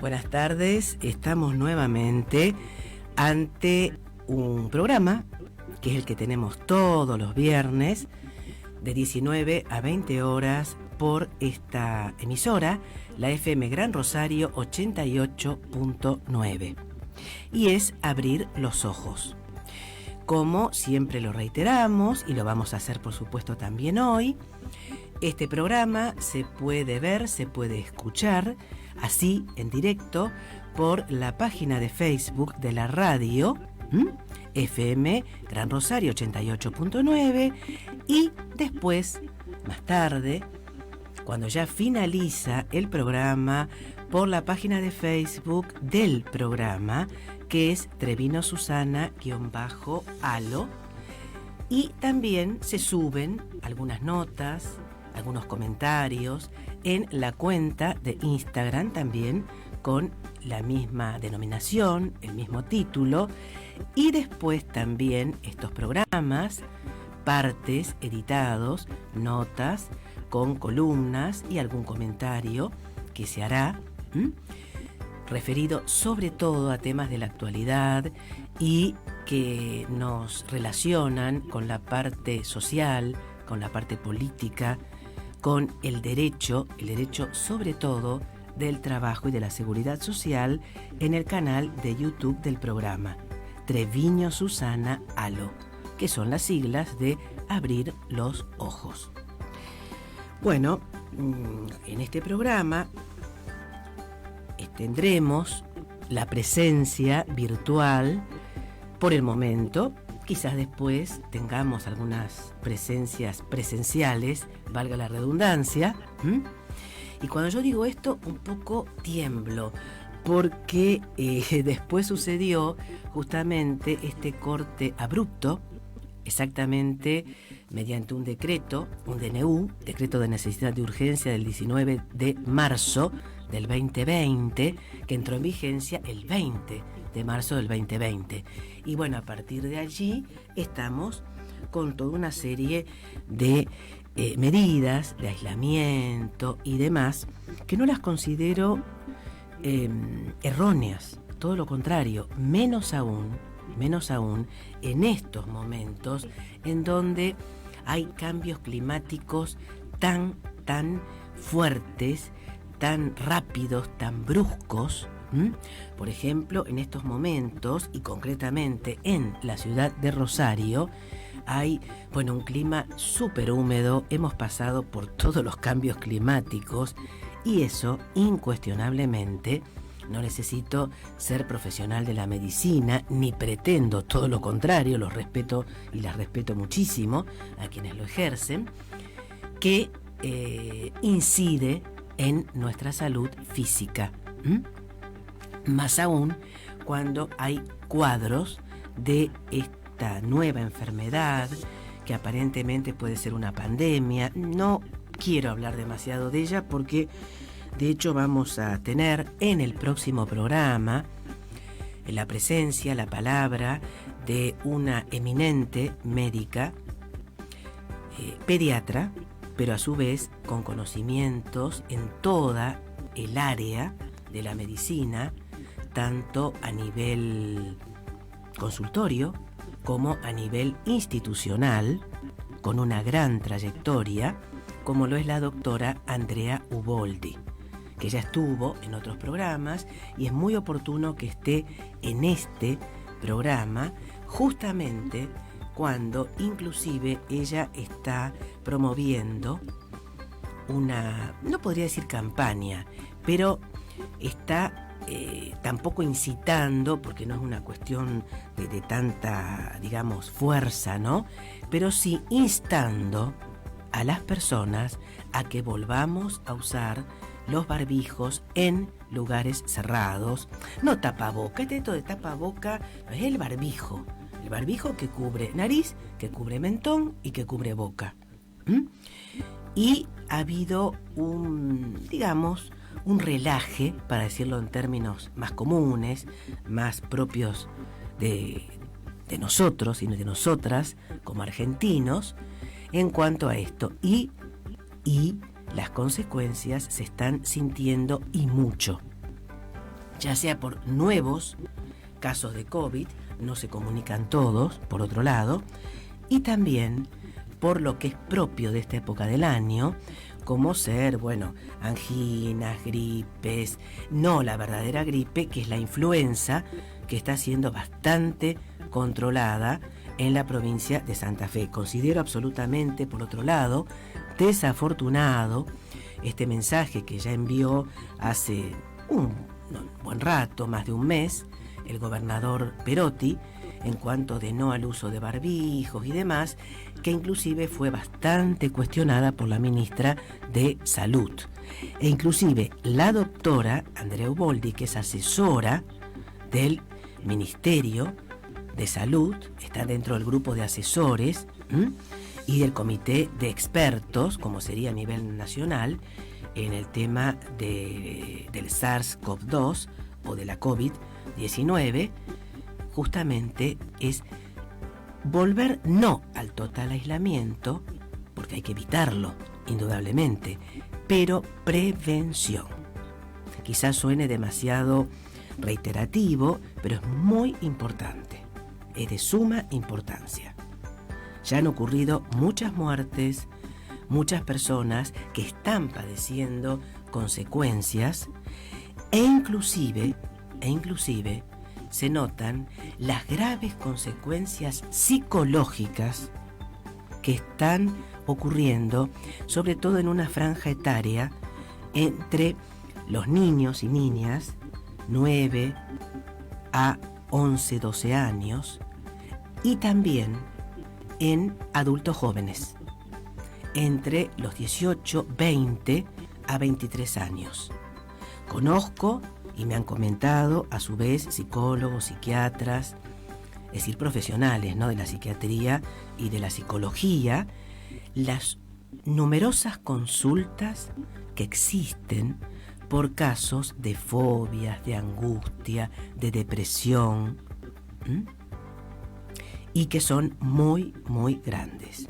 Buenas tardes, estamos nuevamente ante un programa que es el que tenemos todos los viernes de 19 a 20 horas por esta emisora, la FM Gran Rosario 88.9, y es Abrir los Ojos. Como siempre lo reiteramos, y lo vamos a hacer por supuesto también hoy, este programa se puede ver, se puede escuchar, así en directo, por la página de Facebook de la radio, FM Gran Rosario 88.9, y después, más tarde, cuando ya finaliza el programa, por la página de Facebook del programa, que es Trevino Susana-Alo, y también se suben algunas notas, algunos comentarios en la cuenta de Instagram también con la misma denominación, el mismo título, y después también estos programas, partes editados, notas con columnas y algún comentario que se hará referido sobre todo a temas de la actualidad y que nos relacionan con la parte social, con la parte política, con el derecho sobre todo del trabajo y de la seguridad social en el canal de YouTube del programa Trevino Susana-Alo, que son las siglas de Abrir los Ojos. Bueno, en este programa tendremos la presencia virtual por el momento. Quizás después tengamos algunas presencias presenciales, valga la redundancia. Y cuando yo digo esto, un poco tiemblo, porque después sucedió justamente este corte abrupto, exactamente mediante un decreto, un DNU, Decreto de Necesidad de Urgencia del 19 de marzo del 2020, que entró en vigencia el 20 de marzo del 2020. Y bueno, a partir de allí estamos con toda una serie de medidas de aislamiento y demás, que no las considero erróneas, todo lo contrario, menos aún en estos momentos en donde hay cambios climáticos tan fuertes, tan rápidos, tan bruscos. Por ejemplo, en estos momentos, y concretamente en la ciudad de Rosario, hay un clima súper húmedo, hemos pasado por todos los cambios climáticos, y eso incuestionablemente, no necesito ser profesional de la medicina, ni pretendo, todo lo contrario, los respeto y las respeto muchísimo a quienes lo ejercen, que incide en nuestra salud física. Más aún cuando hay cuadros de esta nueva enfermedad que aparentemente puede ser una pandemia. No quiero hablar demasiado de ella porque de hecho vamos a tener en el próximo programa la presencia, la palabra de una eminente médica, pediatra, pero a su vez con conocimientos en toda el área de la medicina, tanto a nivel consultorio como a nivel institucional, con una gran trayectoria, como lo es la doctora Andrea Uboldi, que ya estuvo en otros programas, y es muy oportuno que esté en este programa justamente cuando inclusive ella está promoviendo una, no podría decir campaña, pero está tampoco incitando, porque no es una cuestión de tanta, digamos, fuerza, ¿no? Pero sí instando a las personas a que volvamos a usar los barbijos en lugares cerrados. No tapaboca, esto de tapaboca no es el barbijo que cubre nariz, que cubre mentón y que cubre boca. Y ha habido un relaje, para decirlo en términos más comunes, más propios de nosotros y de nosotras como argentinos, en cuanto a esto. Y las consecuencias se están sintiendo, y mucho. ya sea por nuevos casos de COVID, no se comunican todos, por otro lado, y también por lo que es propio de esta época del año, como ser, anginas, gripes, no la verdadera gripe, que es la influenza, que está siendo bastante controlada en la provincia de Santa Fe. Considero absolutamente, por otro lado, desafortunado este mensaje que ya envió hace un buen rato, más de un mes, el gobernador Perotti, en cuanto de no al uso de barbijos y demás, que inclusive fue bastante cuestionada por la ministra de Salud. E inclusive la doctora Andrea Uboldi, que es asesora del Ministerio de Salud, está dentro del grupo de asesores y del comité de expertos, como sería a nivel nacional, en el tema del SARS-CoV-2 o de la COVID-19, justamente es volver no al total aislamiento, porque hay que evitarlo, indudablemente, pero prevención. Quizás suene demasiado reiterativo, pero es muy importante, es de suma importancia. Ya han ocurrido muchas muertes, muchas personas que están padeciendo consecuencias e inclusive se notan las graves consecuencias psicológicas que están ocurriendo, sobre todo en una franja etaria entre los niños y niñas 9 a 11, 12 años y también en adultos jóvenes entre los 18, 20 a 23 años. Conozco y me han comentado a su vez psicólogos, psiquiatras, es decir, profesionales, ¿no?, de la psiquiatría y de la psicología, las numerosas consultas que existen por casos de fobias, de angustia, de depresión, y que son muy, muy grandes.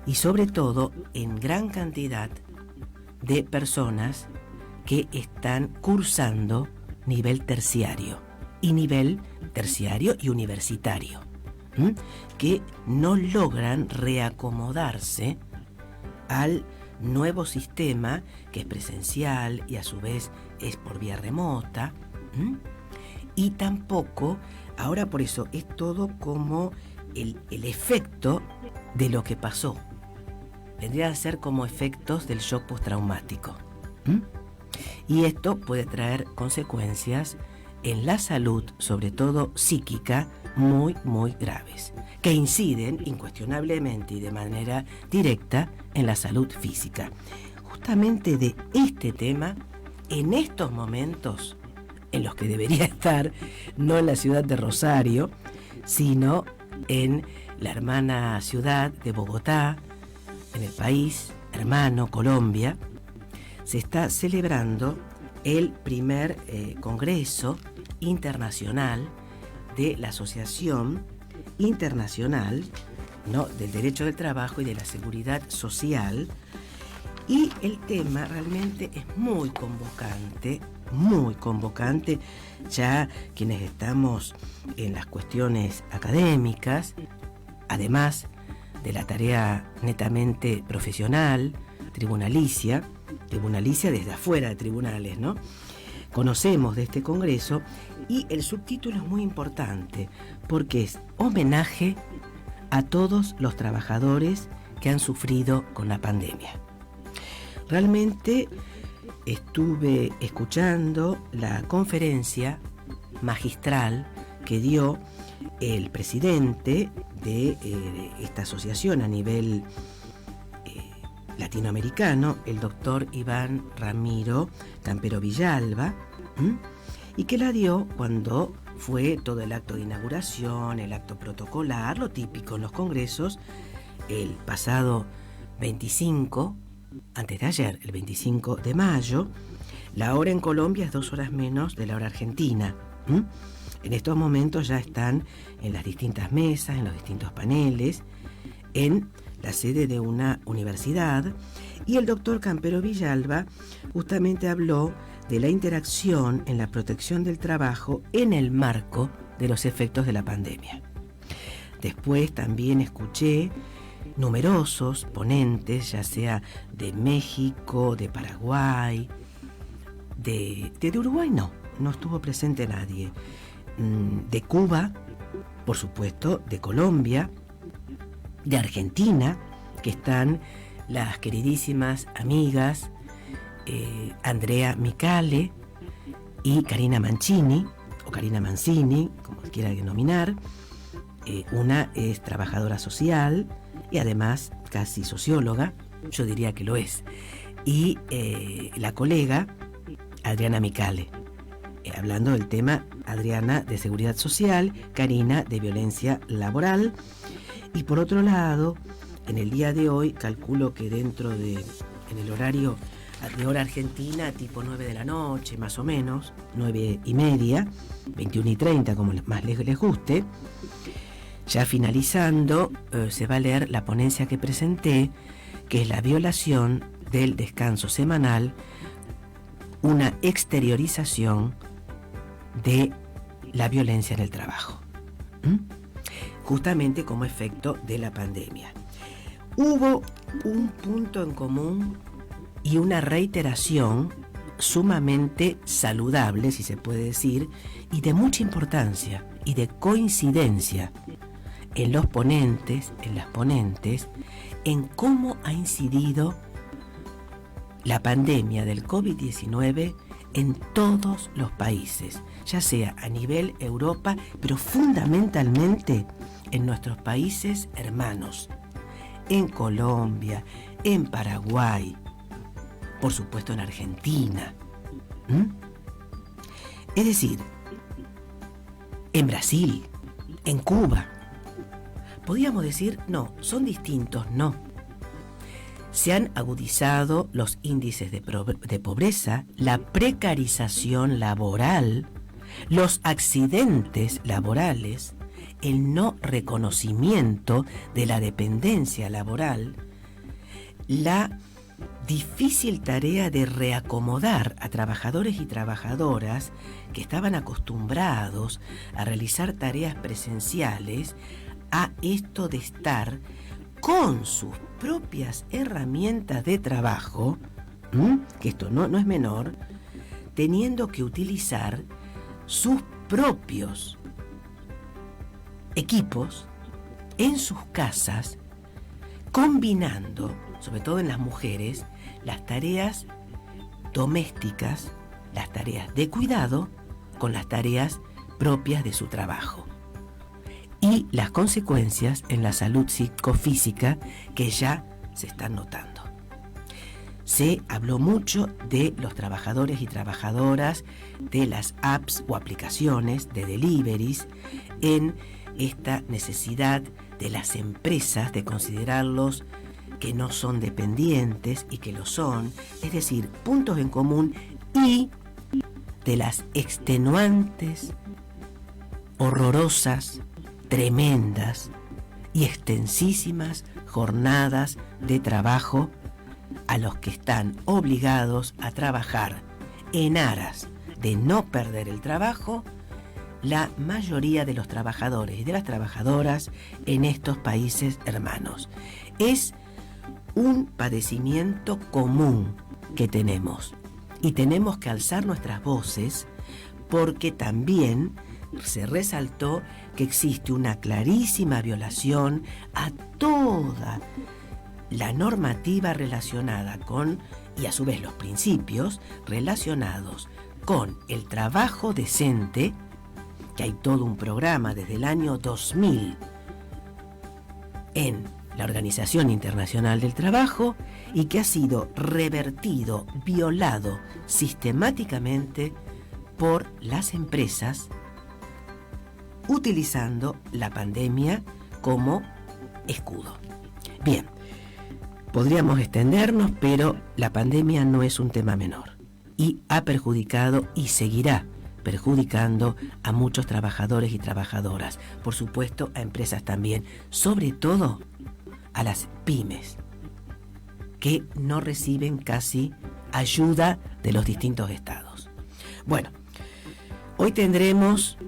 Y sobre todo en gran cantidad de personas que están cursando nivel terciario y universitario, que no logran reacomodarse al nuevo sistema que es presencial y a su vez es por vía remota, y tampoco, ahora por eso es todo como el efecto de lo que pasó. Vendría a ser como efectos del shock postraumático. Y esto puede traer consecuencias en la salud, sobre todo psíquica, muy, muy graves, que inciden incuestionablemente y de manera directa en la salud física. Justamente de este tema, en estos momentos en los que debería estar, no en la ciudad de Rosario, sino en la hermana ciudad de Bogotá, en el país hermano Colombia, se está celebrando el primer Congreso Internacional de la Asociación Internacional, ¿no?, del Derecho del Trabajo y de la Seguridad Social, y el tema realmente es muy convocante, ya quienes estamos en las cuestiones académicas, además de la tarea netamente profesional, tribunalicia desde afuera de tribunales, ¿no? Conocemos de este congreso y el subtítulo es muy importante porque es homenaje a todos los trabajadores que han sufrido con la pandemia. Realmente estuve escuchando la conferencia magistral que dio el presidente de esta asociación a nivel latinoamericano, el doctor Iván Ramiro Tampero Villalba, y que la dio cuando fue todo el acto de inauguración, el acto protocolar, lo típico en los congresos, el pasado 25, antes de ayer, el 25 de mayo. La hora en Colombia es 2 horas menos de la hora argentina. En estos momentos ya están en las distintas mesas, en los distintos paneles, en la sede de una universidad, y el doctor Campero Villalba justamente habló de la interacción en la protección del trabajo en el marco de los efectos de la pandemia. Después también escuché numerosos ponentes, ya sea de México, de Paraguay, de Uruguay no estuvo presente nadie, de Cuba, por supuesto, de Colombia, de Argentina, que están las queridísimas amigas Andrea Micale y Karina Mancini, o Karina Mancini, como quiera denominar. Una es trabajadora social y además casi socióloga, yo diría que lo es, y la colega Adriana Micale, hablando del tema, Adriana de seguridad social, Karina de violencia laboral. Y por otro lado, en el día de hoy, calculo que en el horario de hora argentina, tipo 9 de la noche, más o menos, 9:30, 21:30, como más les guste, ya finalizando, se va a leer la ponencia que presenté, que es la violación del descanso semanal, una exteriorización de la violencia en el trabajo, justamente como efecto de la pandemia. Hubo un punto en común y una reiteración sumamente saludable, si se puede decir, y de mucha importancia y de coincidencia en los ponentes, en las ponentes, en cómo ha incidido la pandemia del COVID-19 en todos los países, ya sea a nivel Europa, pero fundamentalmente en nuestros países hermanos, en Colombia, en Paraguay, por supuesto en Argentina. Es decir, en Brasil, en Cuba. Podríamos decir, no, son distintos, no. Se han agudizado los índices de pobreza, la precarización laboral, los accidentes laborales, el no reconocimiento de la dependencia laboral, la difícil tarea de reacomodar a trabajadores y trabajadoras que estaban acostumbrados a realizar tareas presenciales a esto de estar con sus propias herramientas de trabajo, que esto no es menor, teniendo que utilizar sus propios equipos en sus casas, combinando, sobre todo en las mujeres, las tareas domésticas, las tareas de cuidado, con las tareas propias de su trabajo. Y las consecuencias en la salud psicofísica que ya se están notando. Se habló mucho de los trabajadores y trabajadoras de las apps o aplicaciones de deliveries, en esta necesidad de las empresas de considerarlos que no son dependientes y que lo son, es decir, puntos en común, y de las extenuantes, horrorosas, tremendas y extensísimas jornadas de trabajo a los que están obligados a trabajar en aras de no perder el trabajo la mayoría de los trabajadores y de las trabajadoras en estos países hermanos. Es un padecimiento común que tenemos y tenemos que alzar nuestras voces, porque también se resaltó que existe una clarísima violación a toda la normativa relacionada con, y a su vez los principios relacionados con el trabajo decente, que hay todo un programa desde el año 2000 en la Organización Internacional del Trabajo, y que ha sido revertido, violado sistemáticamente por las empresas, utilizando la pandemia como escudo. Bien, podríamos extendernos, pero la pandemia no es un tema menor y ha perjudicado y seguirá perjudicando a muchos trabajadores y trabajadoras, por supuesto a empresas también, sobre todo a las pymes, que no reciben casi ayuda de los distintos estados. Bueno, hoy tendremos